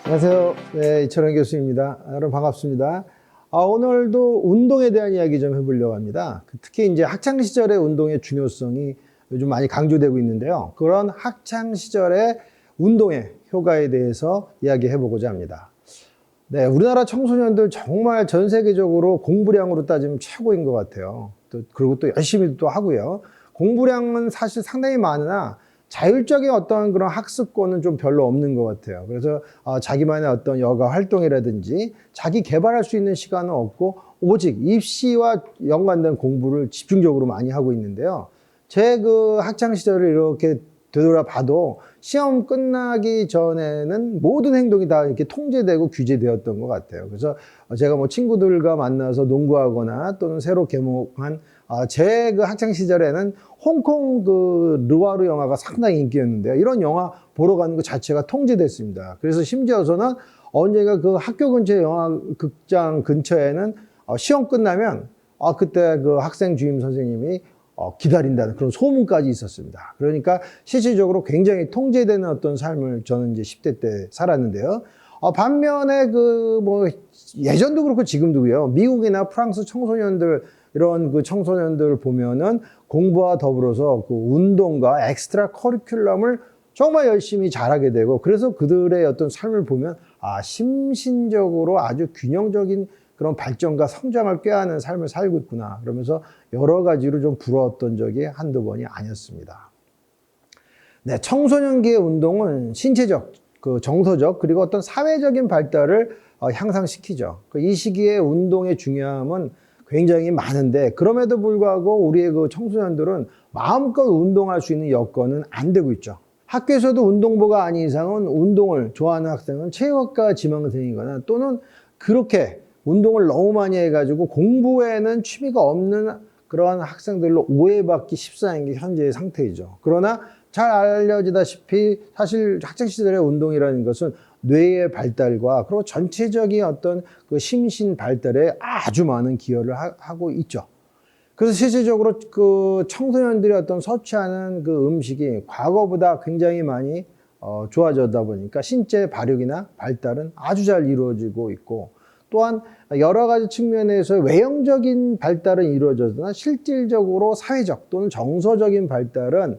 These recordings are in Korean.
안녕하세요. 네, 이철원 교수입니다. 여러분 반갑습니다. 오늘도 운동에 대한 이야기 좀 해보려고 합니다. 특히 이제 학창 시절의 운동의 중요성이 요즘 많이 강조되고 있는데요. 그런 학창 시절의 운동의 효과에 대해서 이야기해 보고자 합니다. 네, 우리나라 청소년들 정말 전 세계적으로 공부량으로 따지면 최고인 것 같아요. 그리고 또 열심히 또 하고요. 공부량은 사실 상당히 많으나 자율적인 어떤 그런 학습권은 좀 별로 없는 것 같아요. 그래서 자기만의 어떤 여가 활동이라든지 자기 개발할 수 있는 시간은 없고 오직 입시와 연관된 공부를 집중적으로 많이 하고 있는데요. 제 그 학창 시절을 이렇게 되돌아봐도 시험 끝나기 전에는 모든 행동이 다 이렇게 통제되고 규제되었던 것 같아요. 그래서 제가 뭐 친구들과 만나서 농구하거나 또는 새로 개봉한 제 그 학창 시절에는 홍콩 그 르와르 영화가 상당히 인기였는데요. 이런 영화 보러 가는 것 자체가 통제됐습니다. 그래서 심지어서는 언젠가 그 학교 근처 영화 극장 근처에는 시험 끝나면 그때 그 학생 주임 선생님이 기다린다는 그런 소문까지 있었습니다. 그러니까 실질적으로 굉장히 통제되는 어떤 삶을 저는 이제 10대 때 살았는데요. 반면에 그 뭐 예전도 그렇고 지금도요. 미국이나 프랑스 청소년들 이런 그 청소년들 보면은 공부와 더불어서 그 운동과 엑스트라 커리큘럼을 정말 열심히 잘하게 되고 그래서 그들의 어떤 삶을 보면 심신적으로 아주 균형적인 그런 발전과 성장을 꾀하는 삶을 살고 있구나. 그러면서 여러 가지로 좀 부러웠던 적이 한두 번이 아니었습니다. 네, 청소년기의 운동은 신체적, 그 정서적, 그리고 어떤 사회적인 발달을 향상시키죠. 이 시기에 운동의 중요함은 굉장히 많은데 그럼에도 불구하고 우리의 그 청소년들은 마음껏 운동할 수 있는 여건은 안 되고 있죠. 학교에서도 운동부가 아닌 이상은 운동을 좋아하는 학생은 체육학과 지망생이거나 또는 그렇게 운동을 너무 많이 해가지고 공부에는 취미가 없는 그러한 학생들로 오해받기 십상인 게 현재의 상태이죠. 그러나 잘 알려지다시피 사실 학창시절의 운동이라는 것은 뇌의 발달과 그리고 전체적인 어떤 그 심신 발달에 아주 많은 기여를 하고 있죠. 그래서 실질적으로 그 청소년들이 어떤 섭취하는 그 음식이 과거보다 굉장히 많이 좋아졌다 보니까 신체 발육이나 발달은 아주 잘 이루어지고 있고 또한 여러 가지 측면에서 외형적인 발달은 이루어졌으나 실질적으로 사회적 또는 정서적인 발달은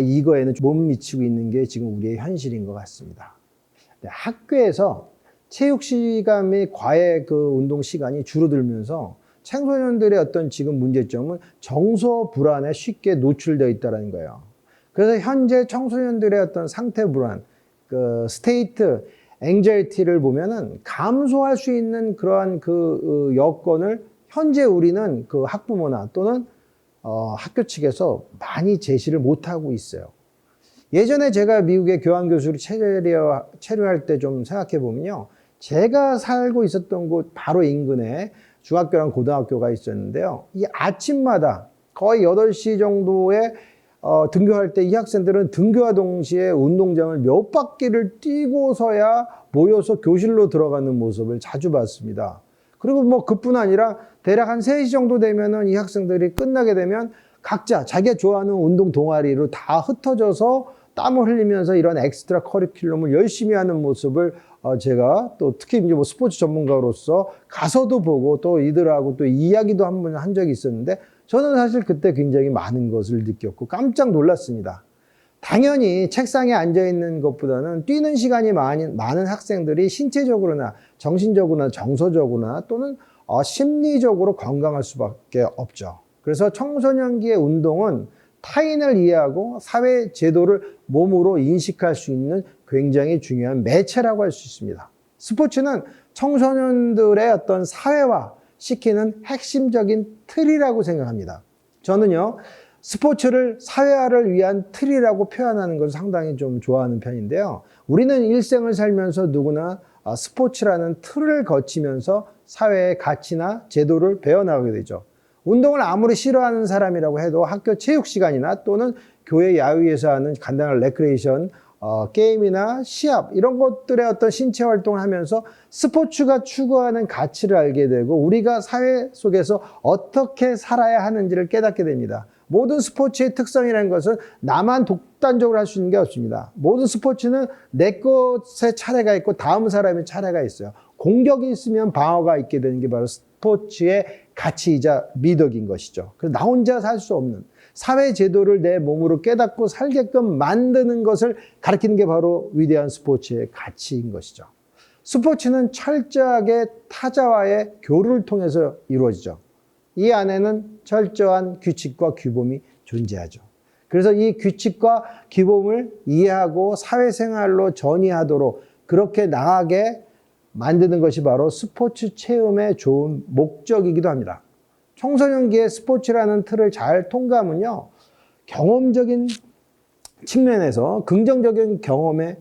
이거에는 못 미치고 있는 게 지금 우리의 현실인 것 같습니다. 학교에서 체육 시간 및 과외 그 운동 시간이 줄어들면서 청소년들의 어떤 지금 문제점은 정서 불안에 쉽게 노출되어 있다는 거예요. 그래서 현재 청소년들의 어떤 상태 불안, 그 스테이트 앵자이티를 보면은 감소할 수 있는 그러한 그 여건을 현재 우리는 그 학부모나 또는 학교 측에서 많이 제시를 못하고 있어요. 예전에 제가 미국의 교환교수로 체류할 때 좀 생각해 보면요. 제가 살고 있었던 곳 바로 인근에 중학교랑 고등학교가 있었는데요. 이 아침마다 거의 8시 정도에 등교할 때 이 학생들은 등교와 동시에 운동장을 몇 바퀴를 뛰고서야 모여서 교실로 들어가는 모습을 자주 봤습니다. 그리고 뭐 그뿐 아니라 대략 한 3시 정도 되면은 이 학생들이 끝나게 되면 각자 자기가 좋아하는 운동 동아리로 다 흩어져서 땀을 흘리면서 이런 엑스트라 커리큘럼을 열심히 하는 모습을 제가 또 특히 이제 뭐 스포츠 전문가로서 가서도 보고 또 이들하고 또 이야기도 한 번 한 적이 있었는데 저는 사실 그때 굉장히 많은 것을 느꼈고 깜짝 놀랐습니다. 당연히 책상에 앉아 있는 것보다는 뛰는 시간이 많은 학생들이 신체적으로나 정신적으로나 정서적으로나 또는 심리적으로 건강할 수밖에 없죠. 그래서 청소년기의 운동은 타인을 이해하고 사회 제도를 몸으로 인식할 수 있는 굉장히 중요한 매체라고 할 수 있습니다. 스포츠는 청소년들의 어떤 사회화 시키는 핵심적인 틀이라고 생각합니다. 저는요, 스포츠를 사회화를 위한 틀이라고 표현하는 것을 상당히 좀 좋아하는 편인데요. 우리는 일생을 살면서 누구나 스포츠라는 틀을 거치면서 사회의 가치나 제도를 배워나가게 되죠. 운동을 아무리 싫어하는 사람이라고 해도 학교 체육 시간이나 또는 교회 야유에서 하는 간단한 레크레이션, 게임이나 시합 이런 것들의 어떤 신체 활동을 하면서 스포츠가 추구하는 가치를 알게 되고 우리가 사회 속에서 어떻게 살아야 하는지를 깨닫게 됩니다. 모든 스포츠의 특성이라는 것은 나만 독단적으로 할 수 있는 게 없습니다. 모든 스포츠는 내 것의 차례가 있고 다음 사람의 차례가 있어요. 공격이 있으면 방어가 있게 되는 게 바로 스포츠의 가치이자 미덕인 것이죠. 그래서 나 혼자 살 수 없는 사회 제도를 내 몸으로 깨닫고 살게끔 만드는 것을 가리키는 게 바로 위대한 스포츠의 가치인 것이죠. 스포츠는 철저하게 타자와의 교류를 통해서 이루어지죠. 이 안에는 철저한 규칙과 규범이 존재하죠. 그래서 이 규칙과 규범을 이해하고 사회생활로 전이하도록 그렇게 나가게 만드는 것이 바로 스포츠 체험의 좋은 목적이기도 합니다. 청소년기의 스포츠라는 틀을 잘 통과하면요, 경험적인 측면에서 긍정적인 경험의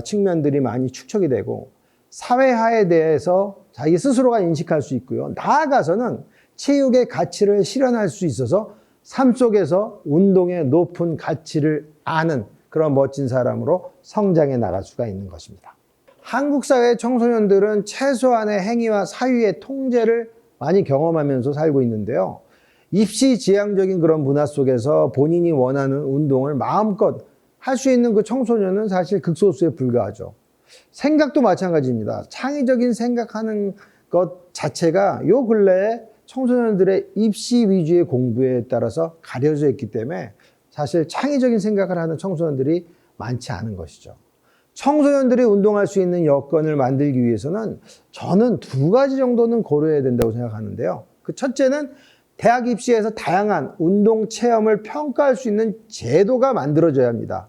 측면들이 많이 축적이 되고 사회화에 대해서 자기 스스로가 인식할 수 있고요. 나아가서는 체육의 가치를 실현할 수 있어서 삶 속에서 운동의 높은 가치를 아는 그런 멋진 사람으로 성장해 나갈 수가 있는 것입니다. 한국 사회의 청소년들은 최소한의 행위와 사유의 통제를 많이 경험하면서 살고 있는데요. 입시지향적인 그런 문화 속에서 본인이 원하는 운동을 마음껏 할 수 있는 그 청소년은 사실 극소수에 불과하죠. 생각도 마찬가지입니다. 창의적인 생각하는 것 자체가 요 근래에 청소년들의 입시 위주의 공부에 따라서 가려져 있기 때문에 사실 창의적인 생각을 하는 청소년들이 많지 않은 것이죠. 청소년들이 운동할 수 있는 여건을 만들기 위해서는 저는 두 가지 정도는 고려해야 된다고 생각하는데요. 그 첫째는 대학 입시에서 다양한 운동 체험을 평가할 수 있는 제도가 만들어져야 합니다.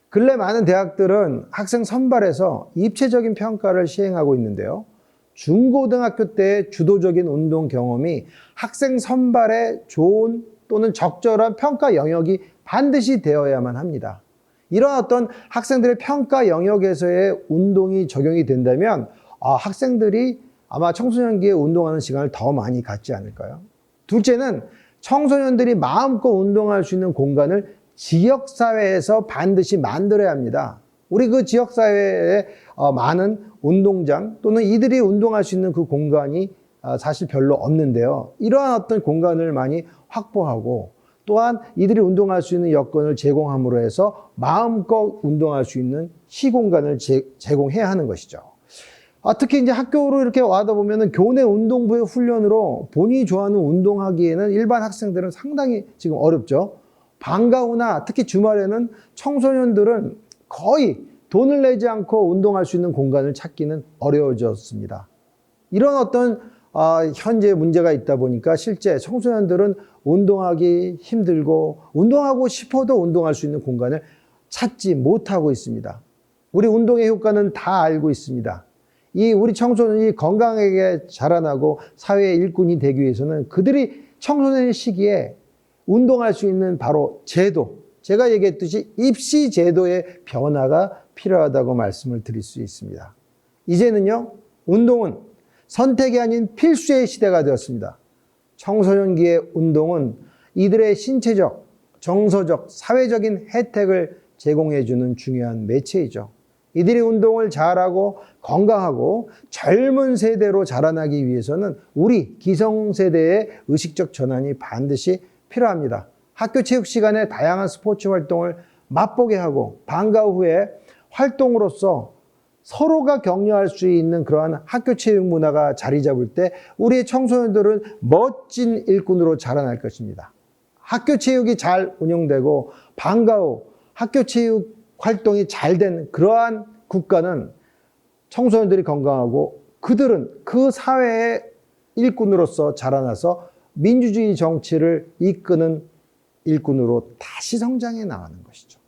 근래 많은 대학들은 학생 선발에서 입체적인 평가를 시행하고 있는데요. 중고등학교 때의 주도적인 운동 경험이 학생 선발에 좋은 또는 적절한 평가 영역이 반드시 되어야만 합니다. 이런 어떤 학생들의 평가 영역에서의 운동이 적용이 된다면 학생들이 아마 청소년기에 운동하는 시간을 더 많이 갖지 않을까요? 둘째는 청소년들이 마음껏 운동할 수 있는 공간을 지역사회에서 반드시 만들어야 합니다. 우리 그 지역사회에 많은 운동장 또는 이들이 운동할 수 있는 그 공간이 사실 별로 없는데요. 이러한 어떤 공간을 많이 확보하고 또한 이들이 운동할 수 있는 여건을 제공함으로 해서 마음껏 운동할 수 있는 시공간을 제공해야 하는 것이죠. 특히 이제 학교로 이렇게 와다 보면은 교내 운동부의 훈련으로 본인이 좋아하는 운동하기에는 일반 학생들은 상당히 지금 어렵죠. 방과 후나 특히 주말에는 청소년들은 거의 돈을 내지 않고 운동할 수 있는 공간을 찾기는 어려워졌습니다. 이런 어떤 현재 문제가 있다 보니까 실제 청소년들은 운동하기 힘들고 운동하고 싶어도 운동할 수 있는 공간을 찾지 못하고 있습니다. 우리 운동의 효과는 다 알고 있습니다. 우리 청소년이 건강하게 자라나고 사회의 일꾼이 되기 위해서는 그들이 청소년의 시기에 운동할 수 있는 바로 제도, 제가 얘기했듯이 입시 제도의 변화가 필요하다고 말씀을 드릴 수 있습니다. 이제는요, 운동은 선택이 아닌 필수의 시대가 되었습니다. 청소년기의 운동은 이들의 신체적, 정서적, 사회적인 혜택을 제공해주는 중요한 매체이죠. 이들이 운동을 잘하고 건강하고 젊은 세대로 자라나기 위해서는 우리 기성세대의 의식적 전환이 반드시 필요합니다. 학교 체육 시간에 다양한 스포츠 활동을 맛보게 하고 방과 후에 활동으로서 서로가 격려할 수 있는 그러한 학교 체육 문화가 자리 잡을 때 우리의 청소년들은 멋진 일꾼으로 자라날 것입니다. 학교 체육이 잘 운영되고 방과 후 학교 체육 활동이 잘 된 그러한 국가는 청소년들이 건강하고 그들은 그 사회의 일꾼으로서 자라나서 민주주의 정치를 이끄는 일꾼으로 다시 성장해 나가는 것이죠.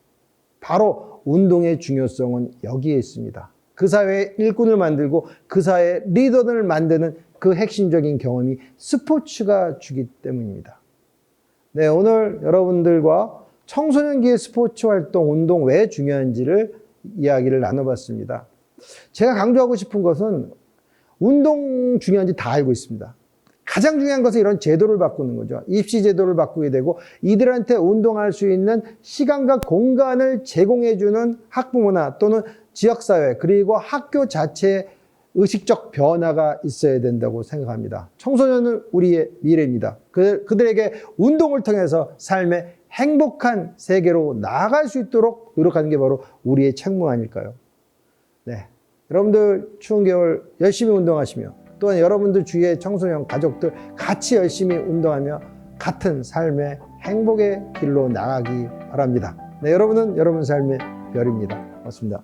바로 운동의 중요성은 여기에 있습니다. 그 사회의 일꾼을 만들고 그 사회의 리더를 만드는 그 핵심적인 경험이 스포츠가 주기 때문입니다. 네, 오늘 여러분들과 청소년기의 스포츠 활동, 운동 왜 중요한지를 이야기를 나눠봤습니다. 제가 강조하고 싶은 것은 운동 중요한지 다 알고 있습니다. 가장 중요한 것은 이런 제도를 바꾸는 거죠. 입시 제도를 바꾸게 되고 이들한테 운동할 수 있는 시간과 공간을 제공해주는 학부모나 또는 지역사회 그리고 학교 자체의 의식적 변화가 있어야 된다고 생각합니다. 청소년은 우리의 미래입니다. 그들에게 운동을 통해서 삶의 행복한 세계로 나아갈 수 있도록 노력하는 게 바로 우리의 책무 아닐까요? 네, 여러분들 추운 겨울 열심히 운동하시며 또한 여러분들 주위의 청소년 가족들 같이 열심히 운동하며 같은 삶의 행복의 길로 나가기 바랍니다. 네, 여러분은 여러분 삶의 별입니다. 고맙습니다.